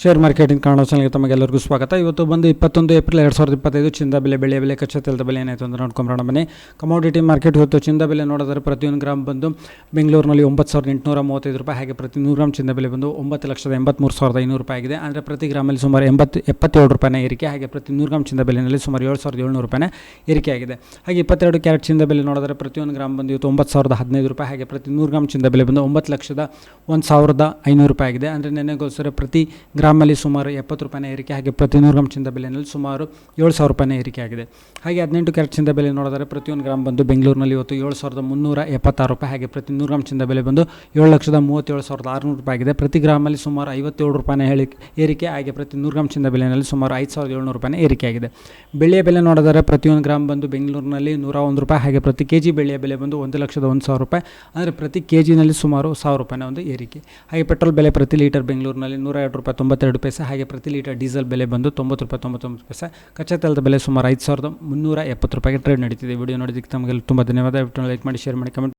Share marketing Kannada ಚಾನಲ್ಗೆ ತಮಗೆಲ್ಲರಿಗೂ ಸ್ವಾಗತ. ಇವತ್ತು ಬಂದು 21 ಏಪ್ರಿಲ್ 2025 ಚಿನ್ನದ ಬೆಲೆ, ಬೆಳೆಯ ಬೆಲೆ, ಕಚ್ಚಾ ತೈಲದ ಬೆಲೆ ಏನಾಯಿತು ಅಂತ ನೋಡ್ಕೊಂಬರೋಣ ಬನ್ನಿ. ಕಮೋಡಿಟಿ ಮಾರ್ಕೆಟ್ ಇವತ್ತು ಚಿನ್ನದ ಬೆಲೆ ನೋಡಿದರೆ ಪ್ರತಿ 1 ಗ್ರಾಮ್ ಬಂದು ಬೆಂಗಳೂರಿನಲ್ಲಿ 9,835 ರೂಪಾಯಿ, ಹಾಗೆ ಪ್ರತಿ 100 ಗ್ರಾಮ್ ಚಿನ್ನದ ಬೆಲೆ ಬಂದು 9,83,500 ರೂಪಾಯಿ ಆಗಿದೆ. ಅಂದರೆ ಪ್ರತಿ ಗ್ರಾಮಲ್ಲಿ ಸುಮಾರು 77 ರೂಪಾಯಿನ ಏರಿಕೆ, ಹಾಗೆ ಪ್ರತಿ 100 ಗ್ರಾಮ್ ಚಿನ್ನದ ಬೆಲೆಯಲ್ಲಿ ಸುಮಾರು 7,700 ರೂಪಾಯಿನ ಏರಿಕೆಯಾಗಿದೆ. ಹಾಗೆ 22 ಕ್ಯಾರೆಟ್ ಚಿನ್ನದ ಬೆಲೆ ನೋಡಿದರೆ ಪ್ರತಿ 1 ಗ್ರಾಮ್ ಬಂದು ಇವತ್ತು 9,015 ರೂಪಾಯಿ, ಹಾಗೆ ಪ್ರತಿ 100 ಗ್ರಾಮ್ ಚಿನ್ನದ ಬೆಲೆ ಬಂದು 9,01,500 ರೂಪಾಯಿ ಆಗಿದೆ. ಅಂದರೆ ನೆನೆಗೋಸ್ಕರ ಪ್ರತಿ ಗ್ರಾಮಲ್ಲಿ ಸುಮಾರು 70 ರೂಪಾಯಿನ ಏರಿಕೆ, ಹಾಗೆ ಪ್ರತಿ 100 ಗ್ರಾಮ್ ಚಿನ್ನದ ಬೆಲೆಯಲ್ಲಿ ಸುಮಾರು 7,000 ರೂಪಾಯಿನ ಏರಿಕೆ ಆಗಿದೆ. ಹಾಗೆ 18 ಕ್ಯಾರೆಟ್ ಚಿನ್ನದ ಬೆಲೆ ನೋಡಿದರೆ ಪ್ರತಿ 1 ಗ್ರಾಮ್ ಬಂದು ಬೆಂಗಳೂರಿನಲ್ಲಿ ಇವತ್ತು 7,376 ರೂಪಾಯಿ, ಹಾಗೆ ಪ್ರತಿ 100 ಗ್ರಾಮ್ ಚಿನ್ನದ ಬೆಲೆ ಬಂದು 7,37,600 ರೂಪಾಯಿ ಆಗಿದೆ. ಪ್ರತಿ ಗ್ರಾಮಲ್ಲಿ ಸುಮಾರು 57 ರೂಪಾಯಿನ ಏರಿಕೆ, ಹಾಗೆ ಪ್ರತಿ 100 ಗ್ರಾಮ್ ಚಿನ್ನದ ಬೆಲೆಯಲ್ಲಿ ಸುಮಾರು 5,700 ರೂಪಾಯಿನ ಏರಿಕೆಯಾಗಿದೆ. ಬೆಳ್ಳಿಯ ಬೆಲೆ ನೋಡಿದರೆ ಪ್ರತಿ 1 ಗ್ರಾಮ್ ಬಂದು ಬೆಂಗಳೂರಿನಲ್ಲಿ 101 ರೂಪಾಯಿ, ಹಾಗೆ ಪ್ರತಿ ಕೆ ಜಿ ಬೆಳ್ಳಿಯ ಬೆಲೆ ಬಂದು 1,01,000 ರೂಪಾಯಿ, ಅಂದರೆ ಪ್ರತಿ ಕೆ ಜಿನಲ್ಲಿ ಸುಮಾರು 1,000 ರೂಪಾಯಿನ ಒಂದು ಏರಿಕೆ. ಹಾಗೆ ಪೆಟ್ರೋಲ್ ಬೆಲೆ ಪ್ರತಿ ಲೀಟರ್ ಬೆಂಗಳೂರಿನಲ್ಲಿ 102 ರೂಪಾಯಿ 92 ಪೈಸೆ, ಹಾಗೆ ಪ್ರತಿ ಲೀಟರ್ ಡೀಸೆಲ್ ಬೆಲೆ ಬಂದು 90 ರೂಪಾಯಿ 99 ಪೈಸೆ. ಕಚ್ಚಾ ತೈಲದ ಬೆಲೆ ಸುಮಾರು 5,370 ರೂಪಾಯಿಗೆ ಟ್ರೇಡ್ ನಡೀತಿದೆ. ವಿಡಿಯೋ ನೋಡಿದ್ದಕ್ಕೆ ತಮಗೆ ತುಂಬ ಧನ್ಯವಾದ. ಲೈಕ್ ಮಾಡಿ, ಶೇರ್ ಮಾಡಿ, ಕಮೆಂಟ್